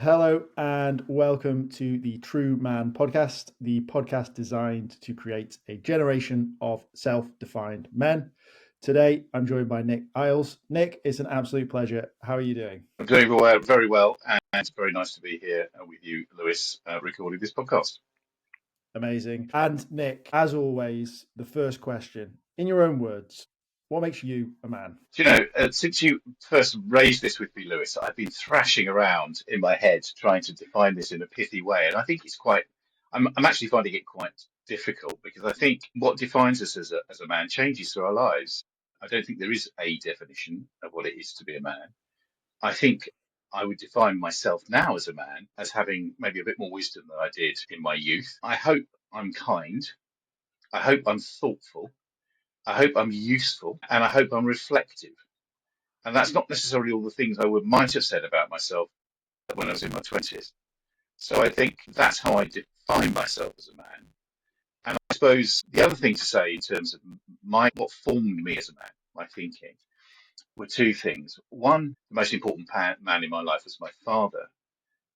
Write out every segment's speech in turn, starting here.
Hello and welcome to the TRUUMAN Podcast, the podcast designed to create a generation of self-defined men. Today, I'm joined by Nick Isles. Nick, it's an absolute pleasure. How are you doing? I'm doing very well, and it's very nice to be here with you, Lewis, recording this podcast. Amazing. And Nick, as always, the first question, in your own words, what makes you a man? Do you know, since you first raised this with me, Lewis, I've been thrashing around in my head trying to define this in a pithy way, and I think I'm actually finding it quite difficult because I think what defines us as a man changes through our lives. I don't think there is a definition of what it is to be a man. I think I would define myself now as a man as having maybe a bit more wisdom than I did in my youth. I hope I'm kind. I hope I'm thoughtful. I hope I'm useful. And I hope I'm reflective. And that's not necessarily all the things might have said about myself when I was in my 20s. So I think that's how I define myself as a man. And I suppose the other thing to say in terms of what formed me as a man, my thinking, were two things. One, the most important man in my life was my father.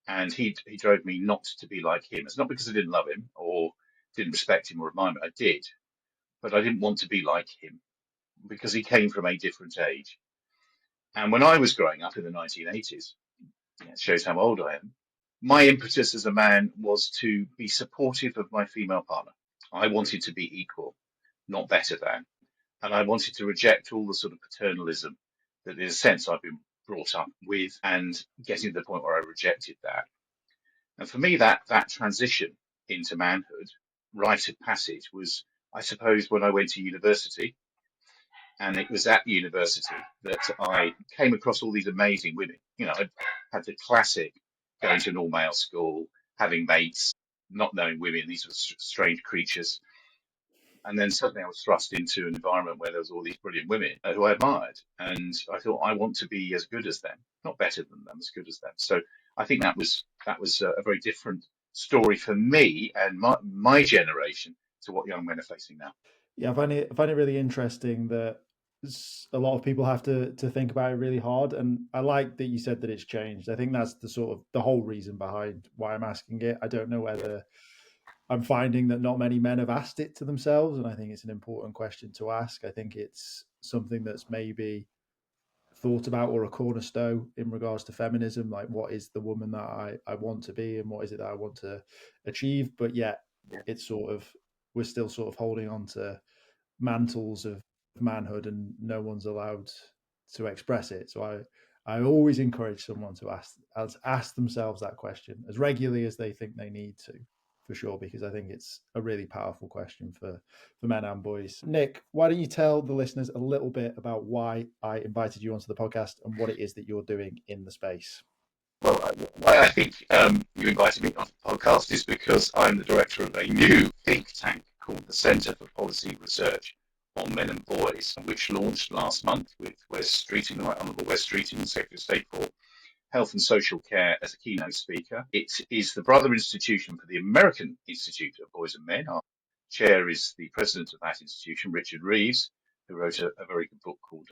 And he drove me not to be like him. It's not because I didn't love him or didn't respect him or admire him. I did, but I didn't want to be like him because he came from a different age. And when I was growing up in the 1980s, it shows how old I am, my impetus as a man was to be supportive of my female partner. I wanted to be equal, not better than. And I wanted to reject all the sort of paternalism that, in a sense, I've been brought up with, and getting to the point where I rejected that. And for me, that transition into manhood, rite of passage, was, I suppose, when I went to university. And it was at university that I came across all these amazing women. You know, I had the classic going to an all-male school, having mates, not knowing women, these were strange creatures. And then suddenly I was thrust into an environment where there was all these brilliant women who I admired. And I thought, I want to be as good as them, not better than them, as good as them. So I think that was a very different story for me and my generation to what young men are facing now. Yeah, I find it really interesting that a lot of people have to think about it really hard, and I like that you said that it's changed. I think that's the sort of the whole reason behind why I'm asking it. I don't know whether I'm finding that not many men have asked it to themselves, and I think it's an important question to ask. I think it's something that's maybe thought about or a cornerstone in regards to feminism, like what is the woman that I want to be and what is it that I want to achieve, but yet it's sort of we're still sort of holding on to mantles of manhood and no one's allowed to express it. So I always encourage someone to ask themselves that question as regularly as they think they need to, for sure, because I think it's a really powerful question for men and boys. Nick, why don't you tell the listeners a little bit about why I invited you onto the podcast and what it is that you're doing in the space? Well, why I think you invited me on the podcast is because I'm the director of a new think tank called the Centre for Policy Research on Men and Boys, which launched last month with Wes Streeting, the Right Honourable Wes Streeting, Secretary of State for Health and Social Care, as a keynote speaker. It is the brother institution for the American Institute of Boys and Men. Our chair is the president of that institution, Richard Reeves, who wrote a very good book called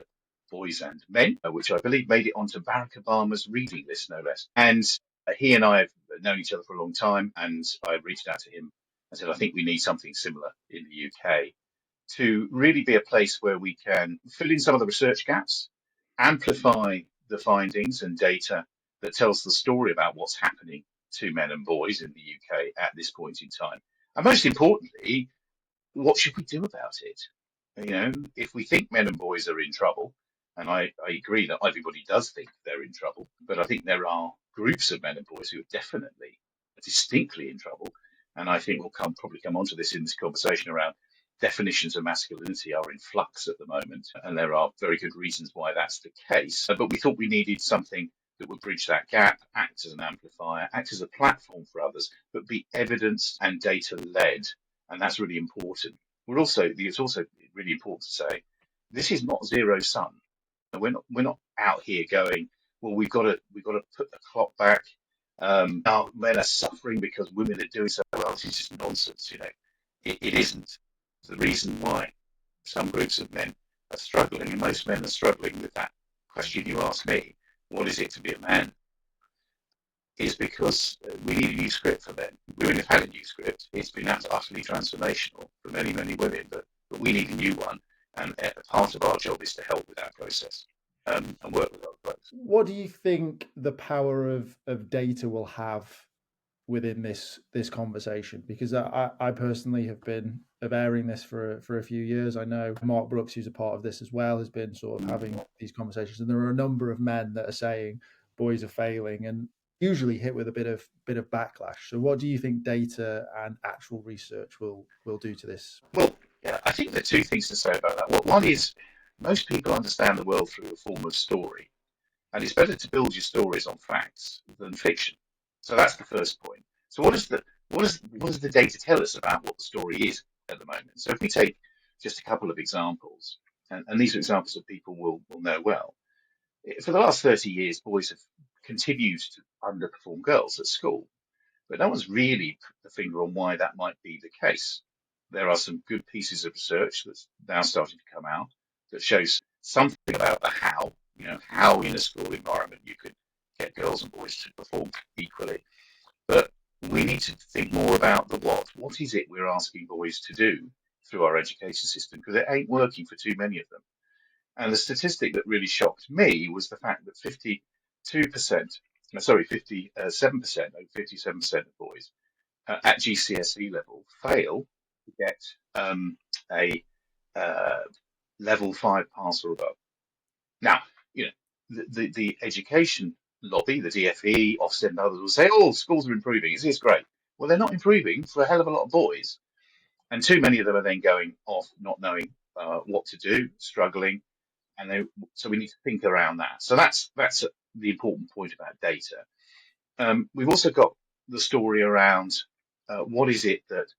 Boys and Men, which I believe made it onto Barack Obama's reading list, no less. And he and I have known each other for a long time, and I reached out to him and said, I think we need something similar in the UK to really be a place where we can fill in some of the research gaps, amplify the findings and data that tells the story about what's happening to men and boys in the UK at this point in time. And most importantly, what should we do about it? You know, if we think men and boys are in trouble, and I agree that everybody does think they're in trouble, but I think there are groups of men and boys who are definitely, distinctly in trouble. And I think we'll probably come onto this in this conversation around definitions of masculinity are in flux at the moment, and there are very good reasons why that's the case. But we thought we needed something that would bridge that gap, act as an amplifier, act as a platform for others, but be evidence and data led. And that's really important. It's also really important to say this is not zero sum. We're not out here going, well, we've got to put the clock back. Our men are suffering because women are doing so well. It's just nonsense, you know. It isn't. The reason why some groups of men are struggling, and most men are struggling with that question you asked me: what is it to be a man? is because we need a new script for men. Women have had a new script. It's been utterly transformational for many, many women, but we need a new one. And part of our job is to help with that process and work with our folks. What do you think the power of data will have within this conversation? Because I personally have been airing this for a few years. I know Mark Brooks, who's a part of this as well, has been sort of having these conversations, and there are a number of men that are saying boys are failing, and usually hit with a bit of backlash. So, what do you think data and actual research will do to this? Well, yeah, I think there are two things to say about that. Well, one is most people understand the world through a form of story. And it's better to build your stories on facts than fiction. So that's the first point. So what does the data tell us about what the story is at the moment? So if we take just a couple of examples, and these are examples that people will know well. For the last 30 years, boys have continued to underperform girls at school, but no one's really put the finger on why that might be the case. There are some good pieces of research that's now starting to come out that shows something about the how, how in a school environment you could get girls and boys to perform equally. But we need to think more about the what. What is it we're asking boys to do through our education system? Because it ain't working for too many of them. And the statistic that really shocked me was the fact that 57%, 57% of boys at GCSE level fail to get a level 5 pass or above. Now, you know, the education lobby, the DFE, Ofsted, and others will say, "Oh, schools are improving. Is this great?" Well, they're not improving for a hell of a lot of boys, and too many of them are then going off not knowing what to do, struggling, so we need to think around that. So that's the important point about data. We've also got the story around what is it that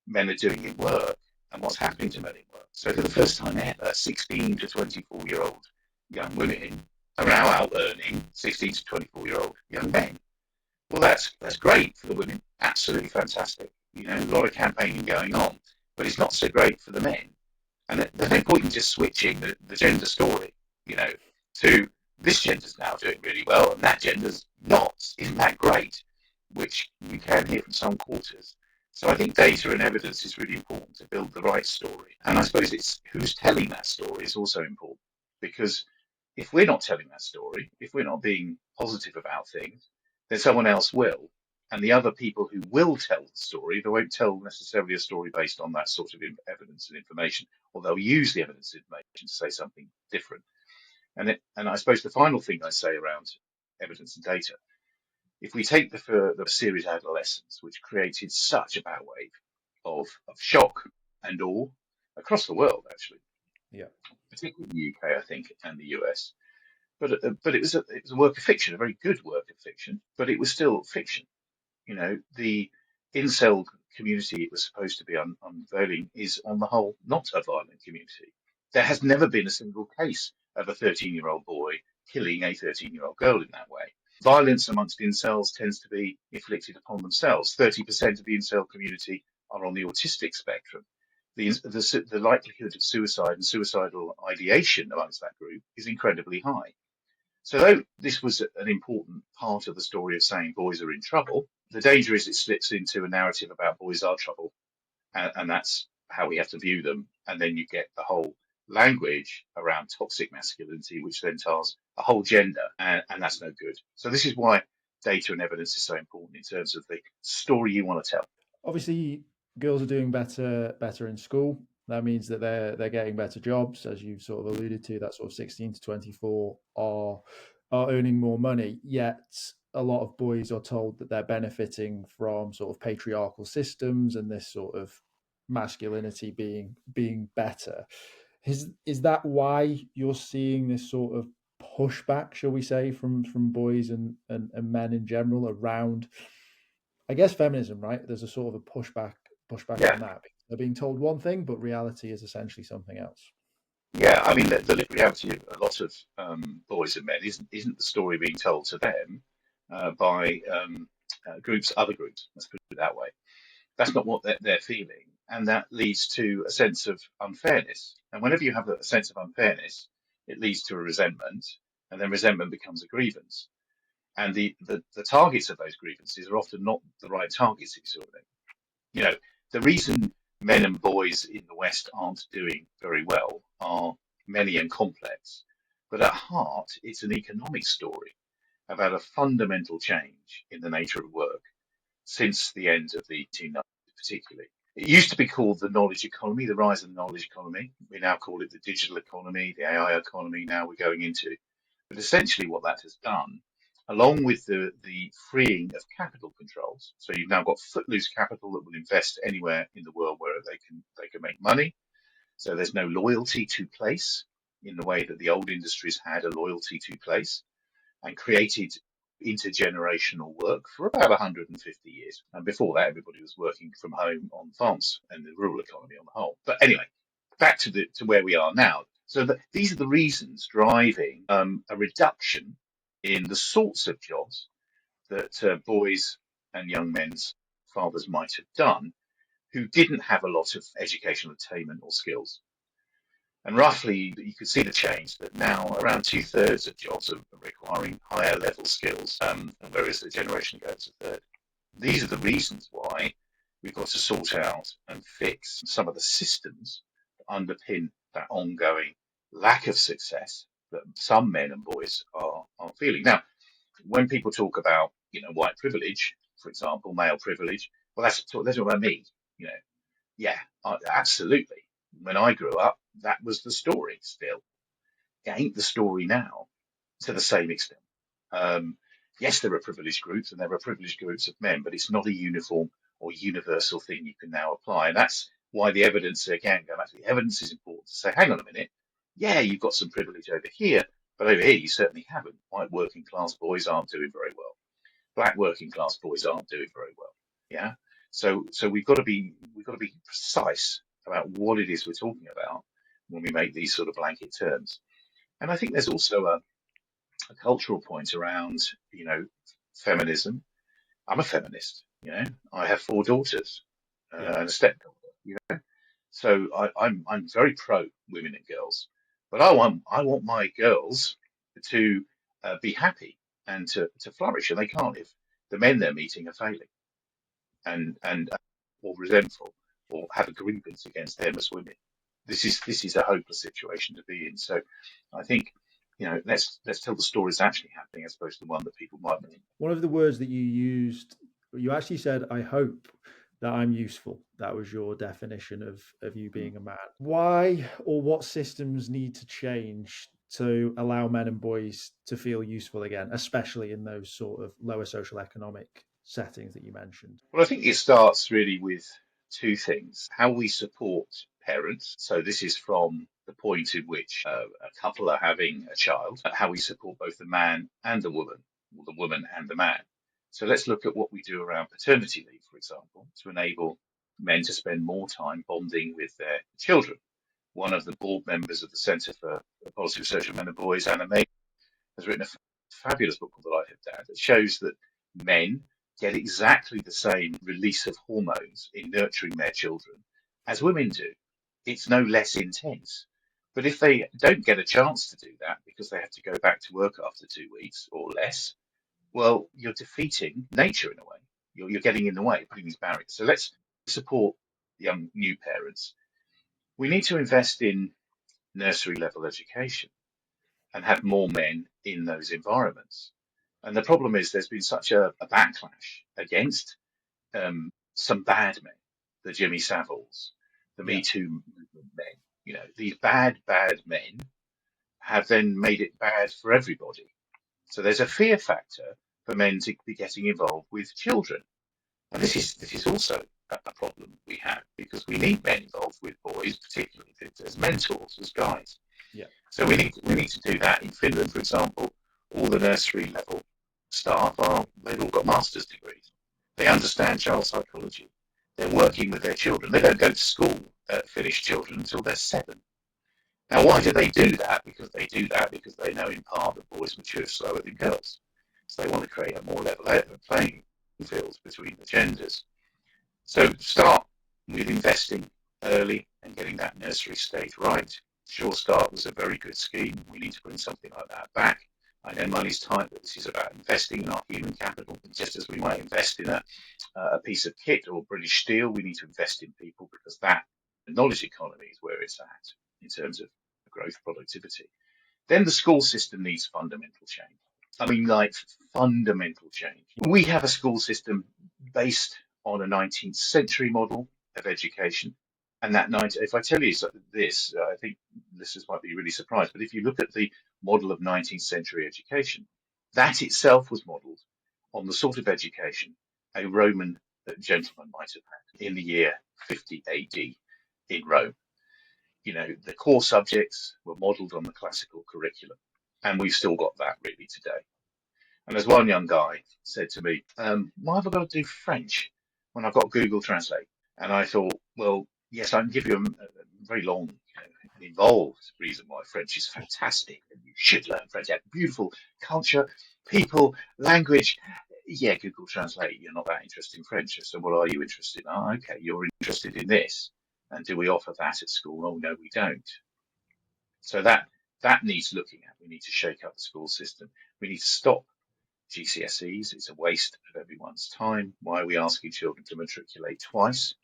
men are doing in work and what's happening to men in work. So for the first time ever, 16 to 24-year-old young women are now out earning 16 to 24-year-old young men. Well, that's great for the women, absolutely fantastic. A lot of campaigning going on, but it's not so great for the men. And there's no point in just switching the gender story, you know, to this gender's now doing really well and that gender's not. Isn't that great? Which you can hear from some quarters. So I think data and evidence is really important to build the right story. And I suppose it's who's telling that story is also important, because if we're not telling that story, if we're not being positive about things, then someone else will. And the other people who will tell the story, they won't tell necessarily a story based on that sort of evidence and information, or they'll use the evidence and information to say something different. And I suppose the final thing I say around evidence and data, if we take the series Adolescence, which created such a bow wave of shock and awe across the world, actually, Yeah. particularly in the UK, I think, and the US. But it was a work of fiction, a very good work of fiction, but it was still fiction. The incel community it was supposed to be unveiling is, on the whole, not a violent community. There has never been a single case of a 13-year-old boy killing a 13-year-old girl in that way. Violence amongst incels tends to be inflicted upon themselves. 30% of the incel community are on the autistic spectrum. The likelihood of suicide and suicidal ideation amongst that group is incredibly high. So though this was an important part of the story of saying boys are in trouble, the danger is it slips into a narrative about boys are trouble, and that's how we have to view them. And then you get the whole language around toxic masculinity, which then tells a whole gender, and that's no good. So this is why data and evidence is so important in terms of the story you want to tell. Obviously, girls are doing better in school. That means that they're getting better jobs, as you've sort of alluded to. That sort of 16 to 24 are earning more money. Yet a lot of boys are told that they're benefiting from sort of patriarchal systems and this sort of masculinity being better. Is that why you're seeing this sort of pushback, shall we say, from boys and men in general around, I guess, feminism, right? There's a sort of a pushback Yeah, on that. They're being told one thing, but reality is essentially something else. yeah. I mean, the reality of a lot of boys and men isn't the story being told to them by other groups. Let's put it that way. That's not what they're feeling, and that leads to a sense of unfairness. And whenever you have a sense of unfairness, it leads to a resentment, and then resentment becomes a grievance. And the targets of those grievances are often not the right targets, if you sort of thing. You know, the reason men and boys in the West aren't doing very well are many and complex. But at heart, it's an economic story about a fundamental change in the nature of work since the end of the 1890s, particularly. It used to be called the knowledge economy, the rise of the knowledge economy. We now call it the digital economy, the AI economy now we're going into. But essentially what that has done, along with the freeing of capital controls, so you've now got footloose capital that will invest anywhere in the world where they can make money. So there's no loyalty to place in the way that the old industries had a loyalty to place, and created intergenerational work for about 150 years. And before that, everybody was working from home on farms and the rural economy on the whole. But anyway, back to where we are now. So these are the reasons driving a reduction in the sorts of jobs that boys and young men's fathers might have done who didn't have a lot of educational attainment or skills. And roughly, you could see the change that now around two-thirds of jobs are requiring higher level skills, whereas a generation ago it's a third. These are the reasons why we've got to sort out and fix some of the systems that underpin that ongoing lack of success that some men and boys are feeling. Now, when people talk about, white privilege, for example, male privilege, well, that's talking about me, you know. Yeah, absolutely. When I grew up, that was the story still. It ain't the story now to the same extent. Um, yes, there are privileged groups and there are privileged groups of men, but it's not a uniform or universal thing you can now apply. And that's why the evidence, again, going back to the evidence, is important to say, hang on a minute. Yeah, you've got some privilege over here, but over here you certainly haven't. White working class boys aren't doing very well. Black working class boys aren't doing very well. Yeah. So we've got to be precise about what it is we're talking about when we make these sort of blanket terms. And I think there's also a cultural point around, feminism. I'm a feminist. I have four daughters Yeah. and a stepdaughter. So I'm very pro women and girls, but I want my girls to be happy and to flourish, and they can't if the men they're meeting are failing and or resentful or have a grievance against them as women. This is a hopeless situation to be in. So I think let's tell the story that's actually happening as opposed to the one that people might believe. One of the words that you used, you actually said, I hope that I'm useful. That was your definition of you being a man. Why or what systems need to change to allow men and boys to feel useful again, especially in those sort of lower social economic settings that you mentioned? Well, I think it starts really with two things: how we support parents. So this is from the point in which a couple are having a child, how we support both the man and the woman, or the woman and the man. So let's look at what we do around paternity leave, for example, to enable men to spend more time bonding with their children. One of the board members of the Centre for Policy Research on Men and Boys, Anna May, has written a fabulous book called The Life of Dad that shows that men get exactly the same release of hormones in nurturing their children as women do. It's no less intense. But if they don't get a chance to do that because they have to go back to work after 2 weeks or less, well, you're defeating nature in a way. You're getting in the way, putting these barriers. So let's support young new parents. We need to invest in nursery level education and have more men in those environments. And the problem is there's been such a backlash against some bad men, the Jimmy Saviles, the Me Yeah. Too movement men. These bad men have then made it bad for everybody. So there's a fear factor for men to be getting involved with children. And this is also a problem we have because we need men involved with boys, particularly as mentors, as guides. Yeah. So we need to do that in Finland, for example. All the nursery level staff they've all got master's degrees. They understand child psychology. They're working with their children. They don't go to school, Finnish children, until they're 7. Now, why do they do that? Because they do that because they know in part that boys mature slower than girls. So they want to create a more level playing field between the genders. So start with investing early and getting that nursery stage right. Sure Start was a very good scheme. We need to bring something like that back. I know money's tight, but this is about investing in our human capital. Just as we might invest in a piece of kit or British steel, we need to invest in people, because that the knowledge economy is where it's at in terms of growth productivity. Then the school system needs fundamental change. I mean, like fundamental change. We have a school system based on a 19th century model of education. And if I tell you this, I think listeners might be really surprised. But if you look at the model of 19th century education, that itself was modeled on the sort of education a Roman gentleman might have had in the year 50 AD in Rome. You know, the core subjects were modeled on the classical curriculum. And we've still got that really today. And there's one young guy said to me, why have I got to do French when I've got Google Translate? And I thought, well, yes, I can give you a very long, and involved reason why French is fantastic and you should learn French. You have beautiful culture, people, language. Yeah, Google Translate, you're not that interested in French. So what are you interested in? Oh, okay, you're interested in this. And do we offer that at school? Oh, no, we don't. So that needs looking at. We need to shake up the school system. We need to stop GCSEs. It's a waste of everyone's time. Why are we asking children to matriculate twice?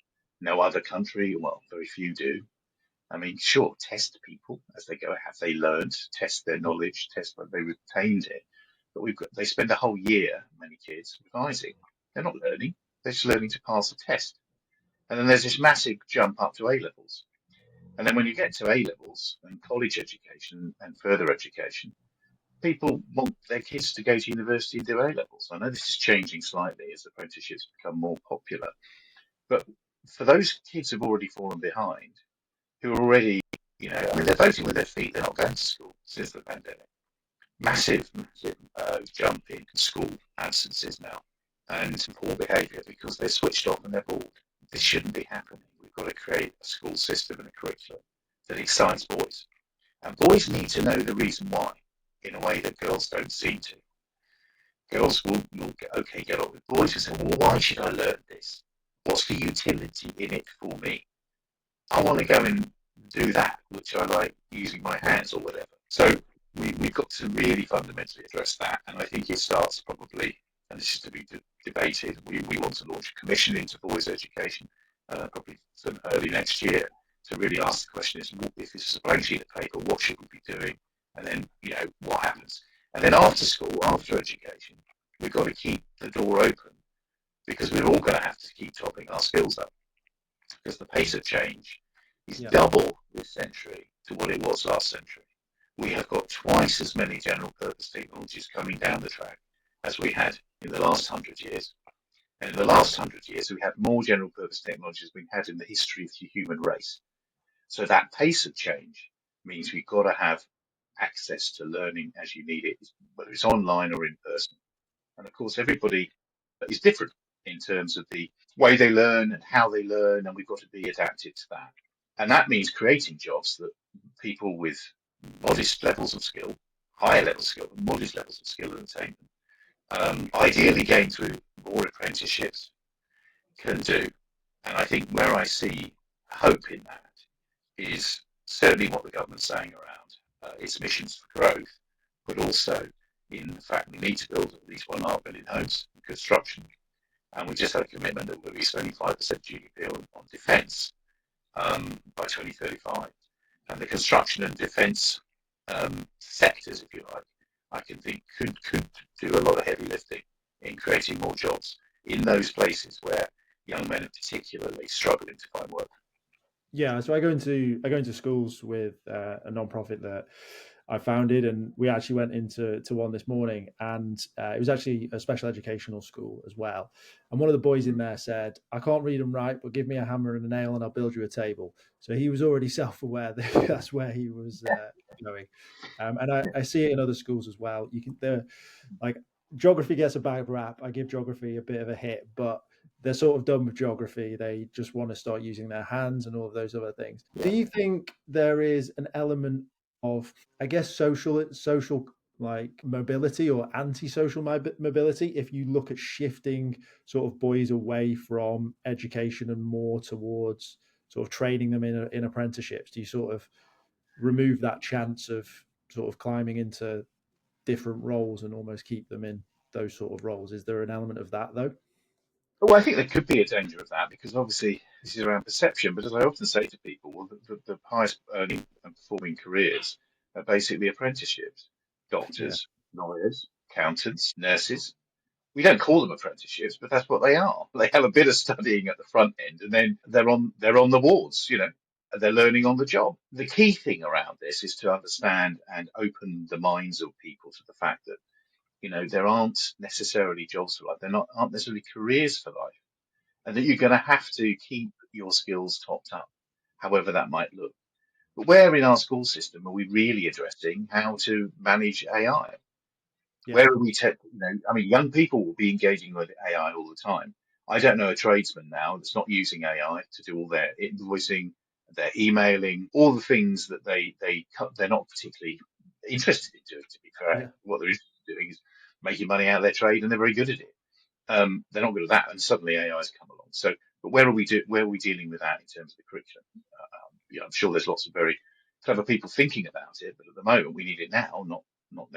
No other country, well, very few do. I mean, sure, test people as they go. Have they learned? Test their knowledge, test whether they retained it. But they spend a whole year, many kids, revising. They're not learning. They're just learning to pass a test. And then there's this massive jump up to A levels. And then when you get to A levels and college education and further education, people want their kids to go to university and do A levels. I know this is changing slightly as apprenticeships become more popular, but for those kids who've already fallen behind, who are already, I mean, they're voting with their feet, they're not going to school since the pandemic. Massive jump in school absences now and poor behaviour because they're switched off and they're bored. This shouldn't be happening. We've got to create a school system and a curriculum that excites boys. And boys need to know the reason why in a way that girls don't seem to. Girls will get on with boys and say, well, why should I learn this? What's the utility in it for me? I want to go and do that, which I like using my hands or whatever. So we've got to really fundamentally address that. And I think it starts probably, and this is to be debated, we want to launch a commission into boys' education, probably early next year, to really ask the question is, if this is a blank sheet of paper, what should we be doing? And then, what happens? And then after school, after education, we've got to keep the door open because we're all going to have to keep topping our skills up because the pace of change is double this century to what it was last century. We have got twice as many general purpose technologies coming down the track as we had in the last 100 years. And in the last 100 years, we have more general purpose technologies than we've had in the history of the human race. So that pace of change means we've got to have access to learning as you need it, whether it's online or in person. And of course, everybody is different in terms of the way they learn and how they learn, and we've got to be adapted to that. And that means creating jobs that people with modest levels of skill, higher levels of skill, modest levels of skill and attainment, ideally gain through more apprenticeships, can do. And I think where I see hope in that is certainly what the government's saying around its missions for growth, but also in the fact we need to build at least 1.5 million homes in construction. And we just had a commitment that we'll be spending 5% GDP on defence by 2035. And the construction and defence sectors, if you like, I can think could do a lot of heavy lifting in creating more jobs in those places where young men are particularly struggling to find work. Yeah, so I go into schools with a non-profit that I founded, and we actually went into one this morning, and it was actually a special educational school as well. And one of the boys in there said, "I can't read and write, but give me a hammer and a nail, and I'll build you a table." So he was already self-aware that that's where he was going, and I see it in other schools as well. They're like geography gets a bad rap. I give geography a bit of a hit, but they're sort of done with geography. They just want to start using their hands and all of those other things. Do you think there is an element of, I guess, social like mobility or antisocial mobility if you look at shifting sort of boys away from education and more towards sort of training them in apprenticeships? Do you sort of remove that chance of sort of climbing into different roles and almost keep them in those sort of roles. Is there an element of that though? Well, I think there could be a danger of that because obviously this is around perception. But as I often say to people, well, the highest earning and performing careers are basically apprenticeships. Yeah, Doctors, lawyers, accountants, nurses. We don't call them apprenticeships, but that's what they are. They have a bit of studying at the front end, and then they're on the wards. They're learning on the job. The key thing around this is to understand and open the minds of people to the fact that there aren't necessarily jobs for life. They're not aren't necessarily careers for life, and that you're going to have to keep your skills topped up, however that might look. But where in our school system are we really addressing how to manage AI? yeah, Where are we, I mean, young people will be engaging with AI all the time. I don't know a tradesman now that's not using AI to do all their invoicing, their emailing, all the things that they're not particularly interested in doing. To be fair, yeah, what they're interested in doing is making money out of their trade, and they're very good at it. They're not good at that, and suddenly AI's come along. So, but where are we dealing with that in terms of the curriculum? I'm sure there's lots of very clever people thinking about it, but at the moment we need it now, not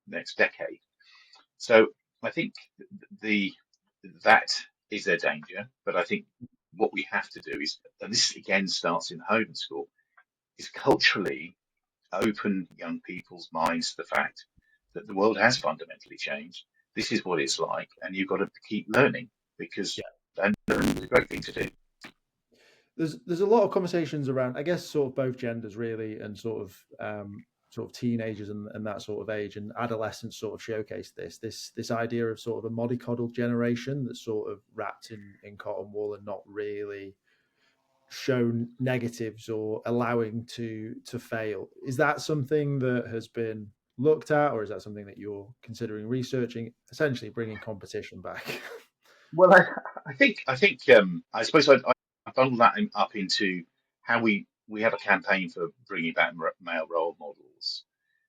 next decade. So I think the that is their danger. But I think what we have to do is, and this again starts in home and school, is culturally open young people's minds to the fact that the world has fundamentally changed. This is what it's like, and you've got to keep learning because yeah. and learning is a great thing to do. There's a lot of conversations around, I guess, sort of both genders really, and sort of teenagers and that sort of age, and adolescents sort of showcase this idea of sort of a mollycoddled generation that's sort of wrapped in cotton wool and not really shown negatives or allowing to fail. Is that something that has been looked at, or is that something that you're considering researching, essentially bringing competition back? Well, I suppose I bundle that up into how we have a campaign for bringing back male role models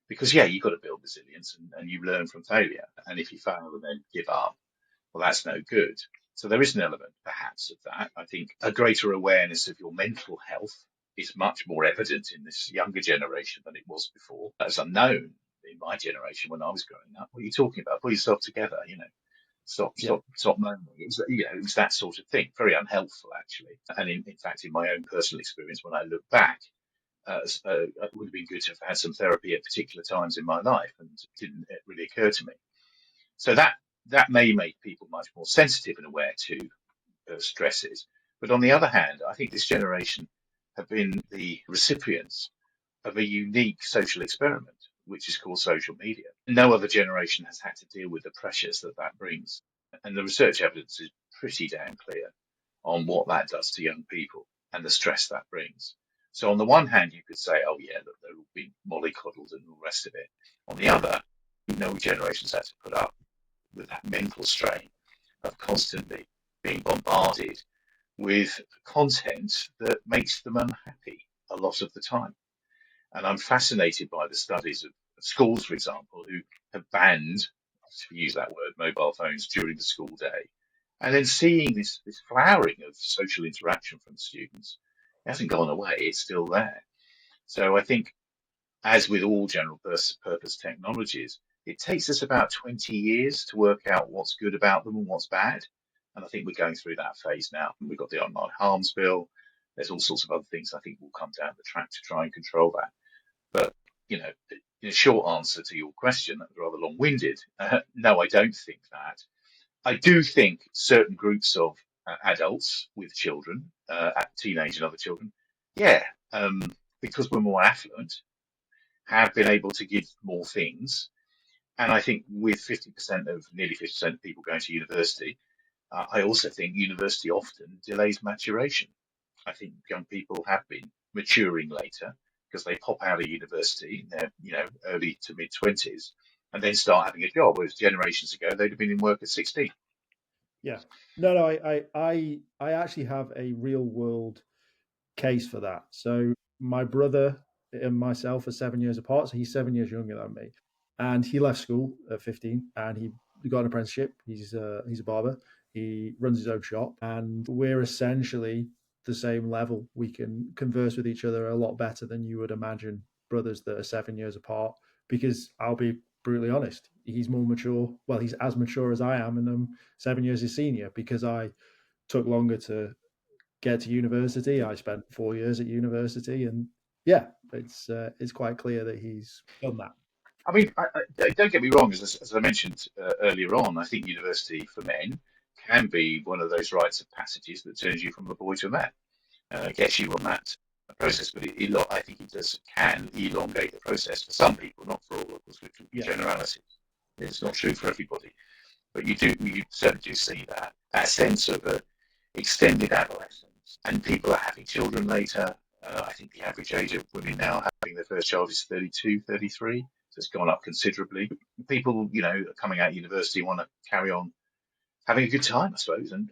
because yeah, you've got to build resilience and you learn from failure, and if you fail and then give up, well, that's no good. So there is an element, perhaps, of that. I think a greater awareness of your mental health is much more evident in this younger generation than it was before. That's unknown in my generation when I was growing up. What are you talking about? Pull yourself together, Stop, Yeah, stop, stop moaning. It was that sort of thing. Very unhelpful, actually. And in fact, in my own personal experience, when I look back, it would have been good to have had some therapy at particular times in my life, and it didn't really occur to me. So that may make people much more sensitive and aware to stresses. But on the other hand, I think this generation have been the recipients of a unique social experiment, which is called social media. No other generation has had to deal with the pressures that brings. And the research evidence is pretty damn clear on what that does to young people and the stress that brings. So on the one hand, you could say, oh yeah, look, they'll be mollycoddled and all the rest of it. On the other, no generation's had to put up with that mental strain of constantly being bombarded with content that makes them unhappy a lot of the time. And I'm fascinated by the studies of schools, for example, who have banned, to use that word, mobile phones during the school day. And then seeing this flowering of social interaction from students. It hasn't gone away, it's still there. So I think, as with all general purpose technologies, it takes us about 20 years to work out what's good about them and what's bad. And I think we're going through that phase now. We've got the online harms bill. There's all sorts of other things I think will come down the track to try and control that. But, you know, in a short answer to your question, that was rather long winded. No, I don't think that. I do think certain groups of adults with children, teenage and other children, yeah, because we're more affluent, have been able to give more things. And I think with 50% of nearly 50% of people going to university, I also think university often delays maturation. I think young people have been maturing later because they pop out of university in their, early to mid 20s and then start having a job. Whereas generations ago, they'd have been in work at 16. yeah. No, I actually have a real world case for that. So my brother and myself are 7 years apart. So he's 7 years younger than me, and he left school at 15, and he got an apprenticeship. He's a barber. He runs his own shop, and we're essentially the same level. We can converse with each other a lot better than you would imagine brothers that are 7 years apart. Because I'll be brutally honest. He's more mature. Well, he's as mature as I am, and I'm 7 years his senior because I took longer to get to university. I spent 4 years at university, and yeah, it's quite clear that he's done that. I mean, don't get me wrong, as I mentioned earlier on, I think university for men can be one of those rites of passages that turns you from a boy to a man, gets you on that process. But I think it can elongate the process for some people, not for all, of course, which would be Yeah, generalities. It's not true for everybody. But you certainly do see that sense of extended adolescence, and people are having children later. I think the average age of women now having their first child is 32, 33. So it's gone up considerably. People, are coming out of university want to carry on having a good time, I suppose, and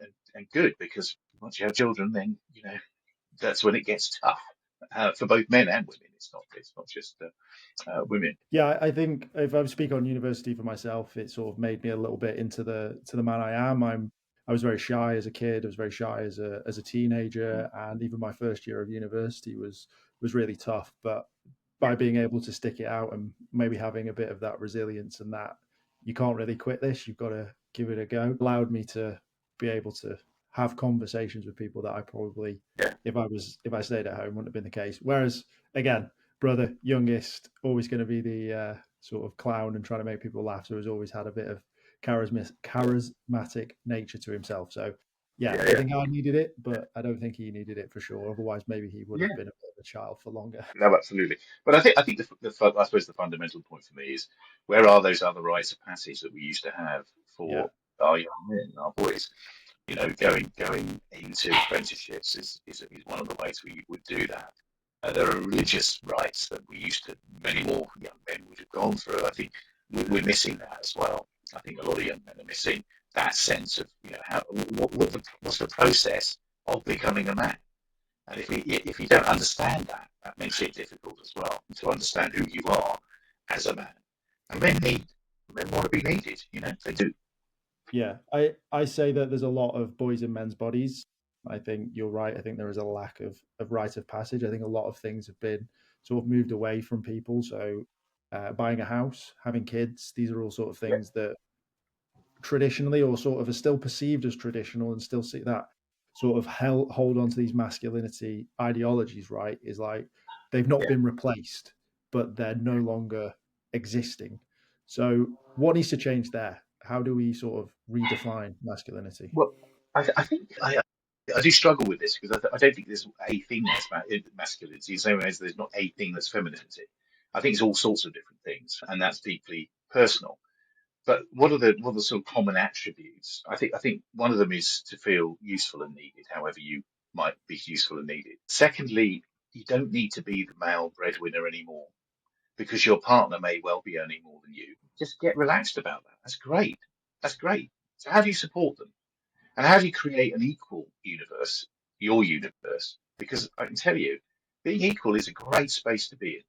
good, because once you have children, then that's when it gets tough for both men and women. It's not just women. yeah. I think if I speak on university for myself, it sort of made me a little bit into the man I am. I was very shy as a kid. I was very shy as a teenager, and even my first year of university was really tough. But Yeah, by being able to stick it out and maybe having a bit of that resilience and that you can't really quit this, you've got to give it a go, allowed me to be able to have conversations with people that I probably, yeah, if I stayed at home, wouldn't have been the case. Whereas again, brother, youngest, always going to be the sort of clown and trying to make people laugh. So he's always had a bit of charismatic nature to himself. So yeah, yeah, I yeah. think I needed it, but I don't think he needed it for sure. Otherwise, maybe he would have Yeah. been a bit of a child for longer. No, absolutely. But I think I suppose the fundamental point for me is, where are those other rites of passage that we used to have Yeah, for our young men, our boys? Going into apprenticeships is one of the ways we would do that. There are religious rites that many more young men would have gone through. I think we're missing that as well. I think a lot of young men are missing that sense of, what's the process of becoming a man. And if you don't understand that, that makes it difficult as well to understand who you are as a man. And men want to be needed, they do. yeah. I say that there's a lot of boys in men's bodies. I think you're right. I think there is a lack of rite of passage. I think a lot of things have been sort of moved away from people. So buying a house, having kids, these are all sort of Yeah, things that traditionally or sort of are still perceived as traditional and still see that sort of hold on to these masculinity ideologies, right? Is like they've not yeah. been replaced, but they're no longer existing. So what needs to change there? How do we sort of redefine masculinity? Well, I think I do struggle with this, because I don't think there's a thing that's masculinity, the same way as there's not a thing that's femininity. I think it's all sorts of different things, and that's deeply personal. But what are the sort of common attributes? I think one of them is to feel useful and needed, however you might be useful and needed. Secondly, you don't need to be the male breadwinner anymore, because your partner may well be earning more than you. Just get relaxed about that. That's great. That's great. So how do you support them? And how do you create an equal universe, your universe? Because I can tell you, being equal is a great space to be in.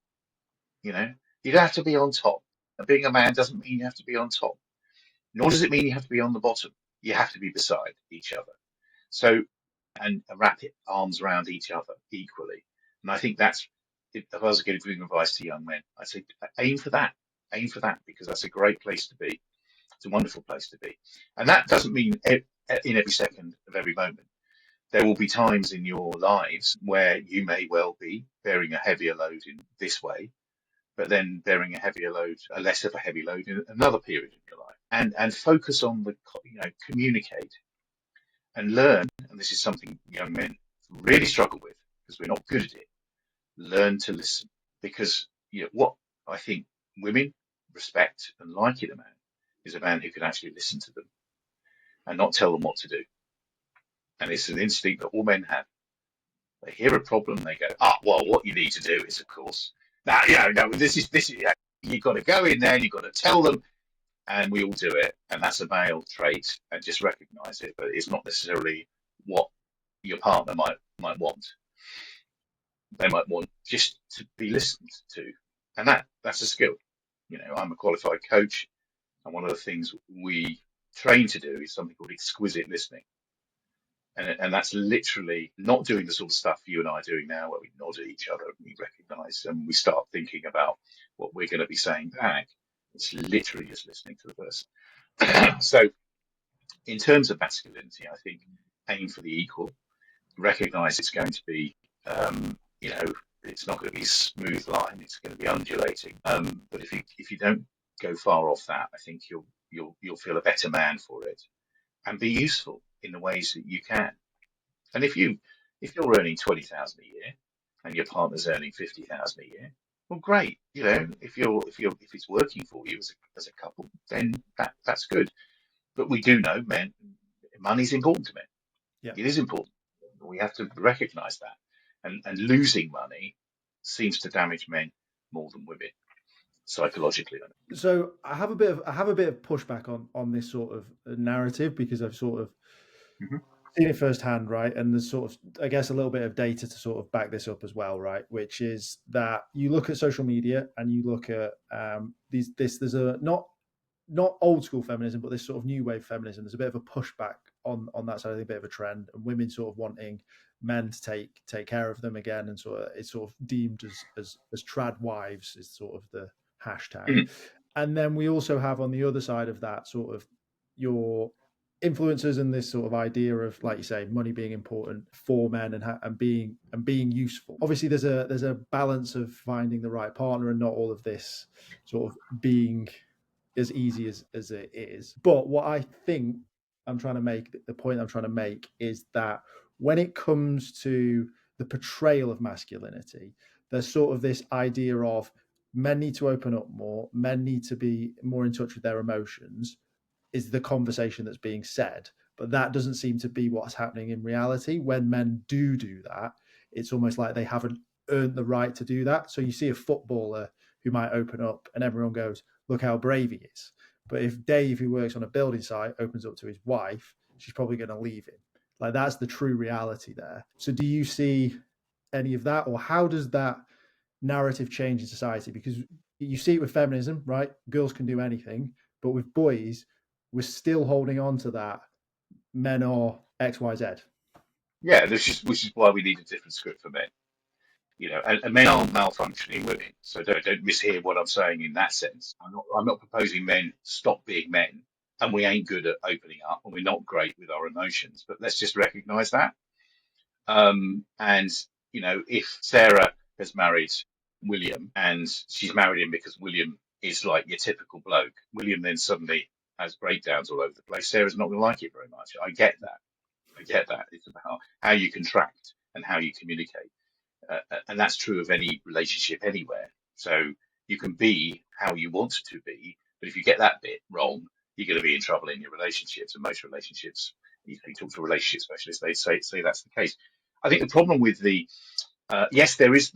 You know, you don't have to be on top. And being a man doesn't mean you have to be on top, nor does it mean you have to be on the bottom. You have to be beside each other. So, and wrap arms around each other equally. And I think if I was giving advice to young men, I'd say aim for that. Aim for that, because that's a great place to be. It's a wonderful place to be. And that doesn't mean in every second of every moment. There will be times in your lives where you may well be bearing a heavier load in this way, but then bearing a less of a heavy load in another period of your life. And focus on communicate and learn. And this is something young men really struggle with, because we're not good at it. Learn to listen, because what I think women respect and like in a man is a man who can actually listen to them and not tell them what to do. And it's an instinct that all men have. They hear a problem, they go, well, what you need to do is, of course, now, no, this is, you've got to go in there, and you've got to tell them, and we all do it. And that's a male trait, and just recognize it, but it's not necessarily what your partner might want. They might want just to be listened to. And that's a skill. I'm a qualified coach, and one of the things we train to do is something called exquisite listening. And that's literally not doing the sort of stuff you and I are doing now, where we nod at each other and we recognize and we start thinking about what we're going to be saying back. It's literally just listening to the person. So, in terms of masculinity, I think aim for the equal, recognize it's going to be, you know, it's not going to be a smooth line. It's going to be undulating. But if you don't go far off that, I think you'll feel a better man for it and be useful in the ways that you can. And if you're earning 20,000 a year and your partner's earning 50,000 a year, well, great. If it's working for you as a couple, then that's good. But we do know money's important to men. Yeah. It is important. We have to recognize that. And losing money seems to damage men more than women psychologically. So I have a bit of pushback on this sort of narrative because I've sort of Hmm. seen it firsthand, right? And there's sort of, I guess, a little bit of data to sort of back this up as well, right? Which is that you look at social media and you look at there's a not old school feminism, but this sort of new wave feminism. There's a bit of a pushback on that side. I think a bit of a trend, and women sort of wanting men to take care of them again, and sort of it's sort of deemed as trad wives is sort of the hashtag. Hmm. And then we also have on the other side of that sort of your influencers and this sort of idea of, like you say, money being important for men and being useful. Obviously, there's a balance of finding the right partner and not all of this sort of being as easy as it is. But what I think the point I'm trying to make is that when it comes to the portrayal of masculinity, there's sort of this idea of men need to open up more, men need to be more in touch with their emotions, is the conversation that's being said. But that doesn't seem to be what's happening in reality. When men do that, it's almost like they haven't earned the right to do that. So you see a footballer who might open up and everyone goes, look how brave he is. But if Dave, who works on a building site, opens up to his wife, she's probably going to leave him. Like, that's the true reality there. So do you see any of that, or how does that narrative change in society? Because you see it with feminism, right? Girls can do anything, but with boys, we're still holding on to that. Men are X, Y, Z. Yeah, which is why we need a different script for men. And men aren't malfunctioning women, so don't mishear what I'm saying in that sense. I'm not proposing men stop being men, and we ain't good at opening up, and we're not great with our emotions. But let's just recognise that. And if Sarah has married William and she's married him because William is like your typical bloke, William then suddenly has breakdowns all over the place. Sarah's not going to like it very much. I get that. I get that. It's about how you contract and how you communicate. And that's true of any relationship anywhere. So you can be how you want to be, but if you get that bit wrong, you're going to be in trouble in your relationships. And most relationships, you talk to a relationship specialist, they say that's the case. I think the problem with yes, there is.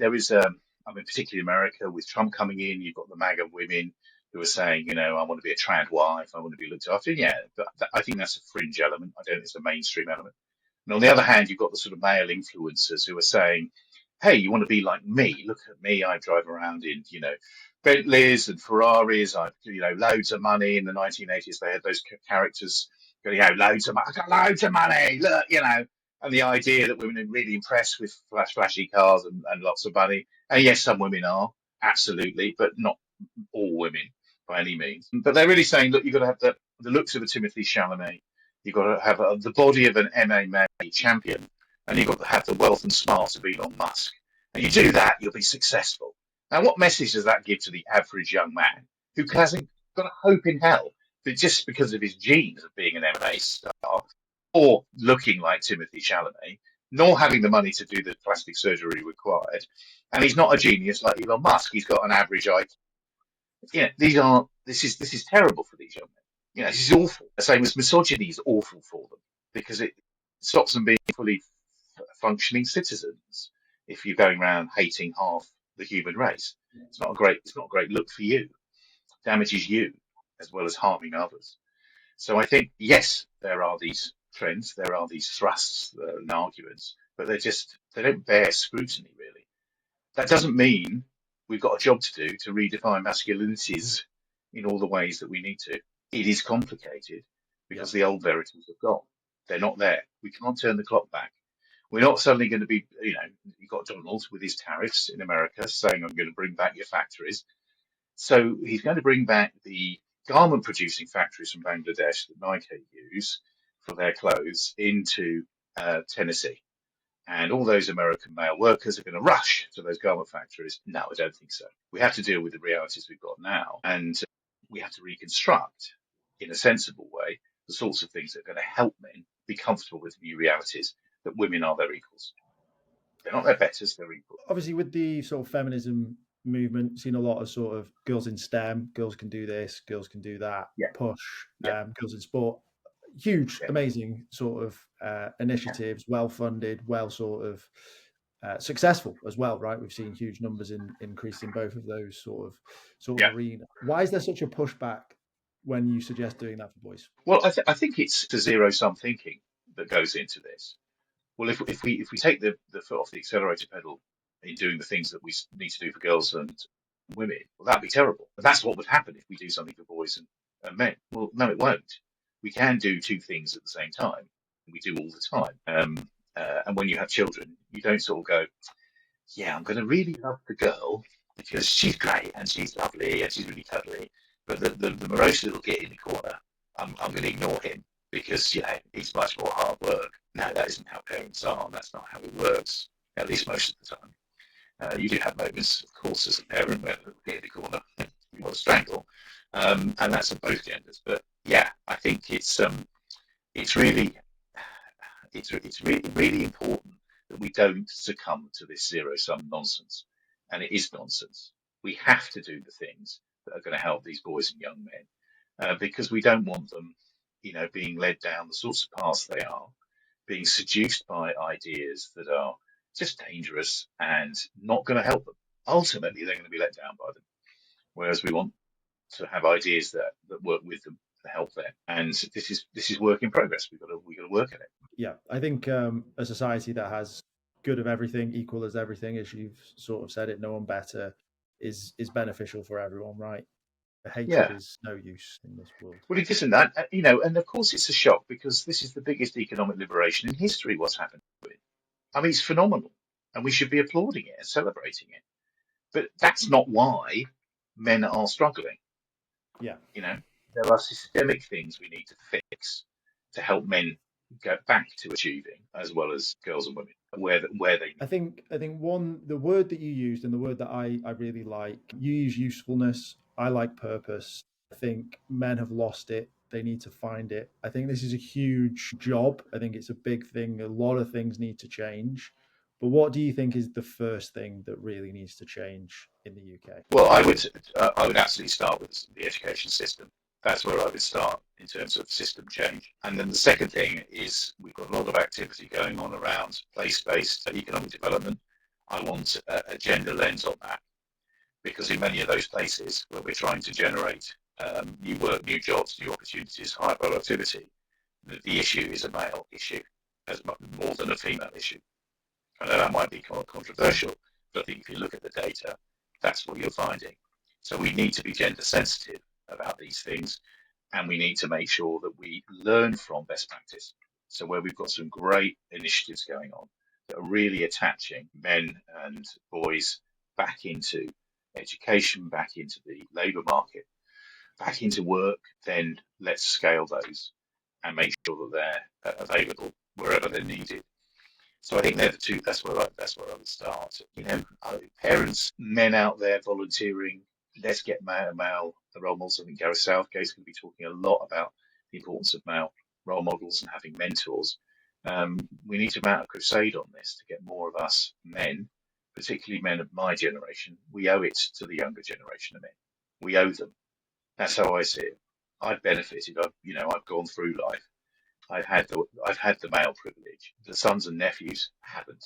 I mean, particularly in America, with Trump coming in, you've got the MAGA women who are saying, I want to be a trad wife, I want to be looked after. Yeah, but I think that's a fringe element. I don't think it's a mainstream element. And on the other hand, you've got the sort of male influencers who are saying, hey, you want to be like me? Look at me. I drive around in, Bentleys and Ferraris. I've, loads of money. In the 1980s, they had those characters going, loads of money. I've got loads of money. Look, and the idea that women are really impressed with flashy cars and lots of money. And yes, some women are, absolutely, but not all women by any means. But they're really saying, look, you've got to have the looks of a Timothy Chalamet. You've got to have the body of an MMA champion, and you've got to have the wealth and smarts of Elon Musk. And you do that, you'll be successful. Now, what message does that give to the average young man who hasn't got a hope in hell that just because of his genes of being an MMA star or looking like Timothy Chalamet, nor having the money to do the plastic surgery required, and he's not a genius like Elon Musk. He's got an average IQ. This is terrible for these young men. This is awful. The same as misogyny is awful for them because it stops them being fully functioning citizens. If you're going around hating half the human race, it's not a great look for you. It damages you as well as harming others. So I think yes, there are these trends, there are these thrusts and arguments, but they don't bear scrutiny really. That doesn't mean we've got a job to do to redefine masculinities in all the ways that we need to. It is complicated Yeah. because the old verities have gone. They're not there. We can't turn the clock back. We're not suddenly going to be, you've got Donald with his tariffs in America saying, I'm going to bring back your factories. So he's going to bring back the garment producing factories from Bangladesh that Nike use for their clothes into Tennessee. And all those American male workers are going to rush to those garment factories. No, I don't think so. We have to deal with the realities we've got now, and we have to reconstruct in a sensible way the sorts of things that are going to help men be comfortable with new realities that women are their equals. They're not their betters, they're equals. Obviously, with the sort of feminism movement, seen a lot of sort of girls in STEM, girls can do this, girls can do that, Yeah, push, yeah, girls in sport. Huge, yeah, amazing sort of yeah, initiatives, well funded, well sort of successful as well, right? We've seen huge numbers in increase in both of those sort of yeah. arena. Why is there such a pushback when you suggest doing that for boys? Well, I think it's the zero sum thinking that goes into this. Well, if we take the foot off the accelerator pedal in doing the things that we need to do for girls and women, well, that'd be terrible. But that's what would happen if we do something for boys and men. Well, no, it won't. We can do two things at the same time. We do all the time. And when you have children, you don't sort of go, yeah, I'm going to really love the girl because she's great and she's lovely and she's really cuddly. But the morose little git in the corner, I'm going to ignore him because, he's much more hard work. No, that isn't how parents are. That's not how it works, at least most of the time. You do have moments, of course, as a parent where the git in the corner you want to strangle. And that's on both genders. But yeah, I think it's really it's really, really important that we don't succumb to this zero sum nonsense. And it is nonsense. We have to do the things that are going to help these boys and young men because we don't want them, being led down the sorts of paths they are, being seduced by ideas that are just dangerous and not going to help them. Ultimately, they're going to be let down by them. Whereas we want to have ideas that work with them to help them. And this is work in progress. We've got to work at it. Yeah, I think a society that has good of everything, equal as everything, as you've sort of said it, no one better, is beneficial for everyone, right? Hatred Yeah. is no use in this world. Well, it isn't that, and of course it's a shock because this is the biggest economic liberation in history. What's happened to it? I mean, it's phenomenal, and we should be applauding it and celebrating it. But that's not why men are struggling. Yeah, You know, there are systemic things we need to fix to help men get back to achieving, as well as girls and women, where they. I think one the word that you used and the word that I really like. You use usefulness. I like purpose. I think men have lost it. They need to find it. I think this is a huge job. I think it's a big thing. A lot of things need to change. But what do you think is the first thing that really needs to change in the UK? Well, I would absolutely start with the education system. That's where I would start in terms of system change. And then the second thing is we've got a lot of activity going on around place-based economic development. I want a gender lens on that because in many of those places where we're trying to generate new work, new jobs, new opportunities, higher productivity, the issue is a male issue as much more than a female issue. I know that might be controversial, but I think if you look at the data, that's what you're finding. So we need to be gender sensitive about these things, and we need to make sure that we learn from best practice. So where we've got some great initiatives going on that are really attaching men and boys back into education, back into the labour market, back into work, then let's scale those and make sure that they're available wherever they're needed. So I think they're the two. That's where I would start. Parents, men out there volunteering. Let's get male role models. I think Gareth Southgate's going to be talking a lot about the importance of male role models and having mentors. We need to mount a crusade on this to get more of us men, particularly men of my generation. We owe it to the younger generation of men. We owe them. That's how I see it. I've benefited. I've gone through life. I've had the male privilege. The sons and nephews haven't,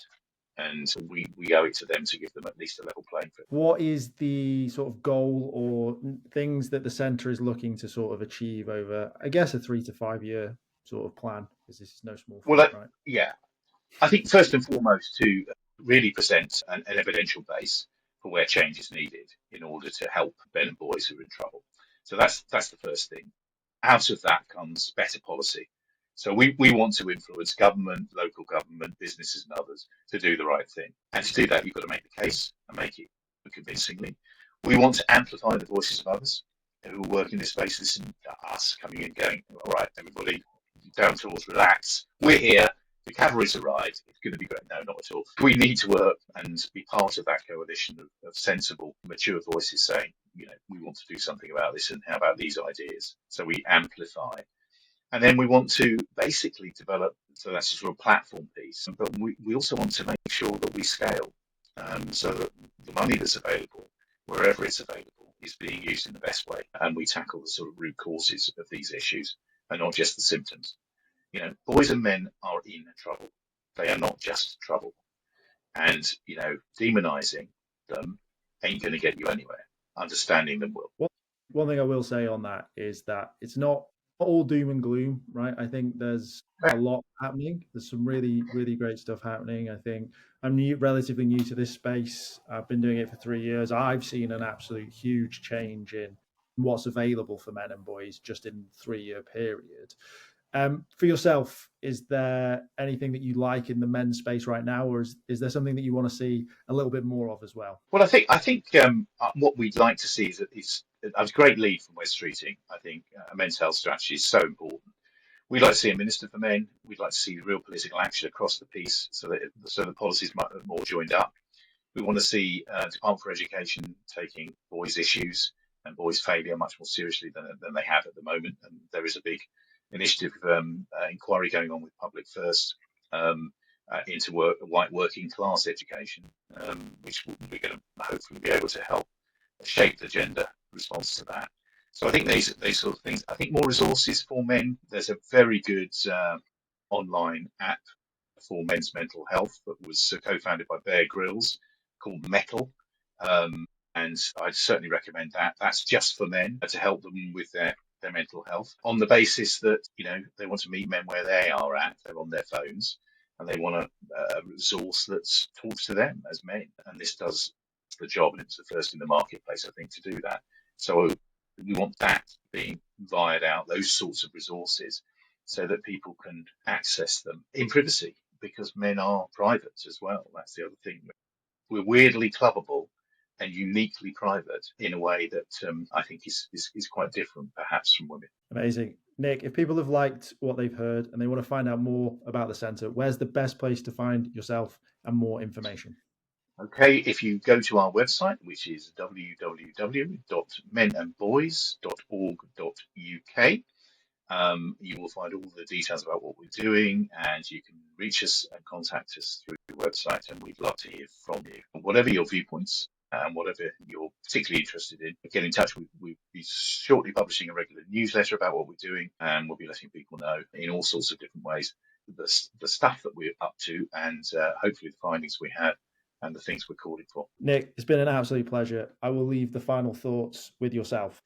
and we owe it to them to give them at least a level playing field. What is the sort of goal or things that the centre is looking to sort of achieve over, I guess, a 3 to 5 year sort of plan? Because this is no small Well, feat, right? yeah, I think first and foremost to really present an evidential base for where change is needed in order to help men and boys who are in trouble. So that's the first thing. Out of that comes better policy. So we want to influence government, local government, businesses and others to do the right thing. And to do that, you've got to make the case and make it convincingly. We want to amplify the voices of others who work in this space. Listen to us coming in, going, all right, everybody, down tools, relax. We're here. The cavalry's arrived. It's going to be great. No, not at all. We need to work and be part of that coalition of sensible, mature voices saying, we want to do something about this, and how about these ideas? So we amplify. And then we want to basically develop, so that's a sort of platform piece, but we also want to make sure that we scale, so that the money that's available, wherever it's available, is being used in the best way. And we tackle the sort of root causes of these issues and not just the symptoms. Boys and men are in trouble. They are not just trouble. And, demonizing them ain't going to get you anywhere. Understanding them will. One thing I will say on that is that it's not all doom and gloom, right? I think there's a lot happening. There's some really, really great stuff happening. I think I'm relatively new to this space. I've been doing it for 3 years. I've seen an absolute huge change in what's available for men and boys just in 3-year period. For yourself, is there anything that you like in the men's space right now, or is there something that you want to see a little bit more of as well? Well, I think what we'd like to see is a great lead from West Streeting. I think a men's health strategy is so important. We'd like to see a minister for men. We'd like to see real political action across the piece, so that the policies might be more joined up. We want to see Department for Education taking boys' issues and boys' failure much more seriously than they have at the moment. And there is a big initiative inquiry going on with Public First into white working class education, which we're going to hopefully be able to help shape the gender response to that. So I think these sort of things. I think more resources for men. There's a very good online app for men's mental health that was co-founded by Bear Grylls called Metal. And I'd certainly recommend that. That's just for men to help them with their mental health on the basis that, they want to meet men where they are at. They're on their phones and they want a resource that talks to them as men. And this does the job. And it's the first in the marketplace, I think, to do that. So we want that being wired out, those sorts of resources, so that people can access them in privacy, because men are private as well. That's the other thing. We're weirdly clubbable and uniquely private in a way that I think is quite different, perhaps, from women. Amazing. Nick, if people have liked what they've heard and they want to find out more about the centre, where's the best place to find yourself and more information? Okay, if you go to our website, which is www.menandboys.org.uk, you will find all the details about what we're doing, and you can reach us and contact us through the website, and we'd love to hear from you. Whatever your viewpoints and whatever you're particularly interested in, get in touch. We'll be shortly publishing a regular newsletter about what we're doing, and we'll be letting people know in all sorts of different ways the stuff that we're up to, and hopefully the findings we have and the things we're calling for. Nick, it's been an absolute pleasure. I will leave the final thoughts with yourself.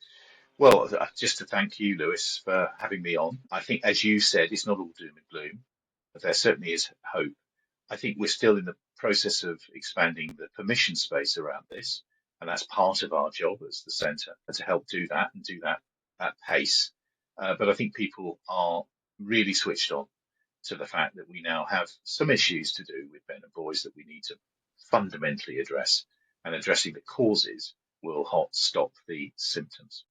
Well, just to thank you, Lewis, for having me on. I think, as you said, it's not all doom and gloom, but there certainly is hope. I think we're still in the process of expanding the permission space around this, and that's part of our job as the centre, to help do that and do that at pace. But I think people are really switched on to the fact that we now have some issues to do with men and boys that we need to fundamentally address, and addressing the causes will stop the symptoms.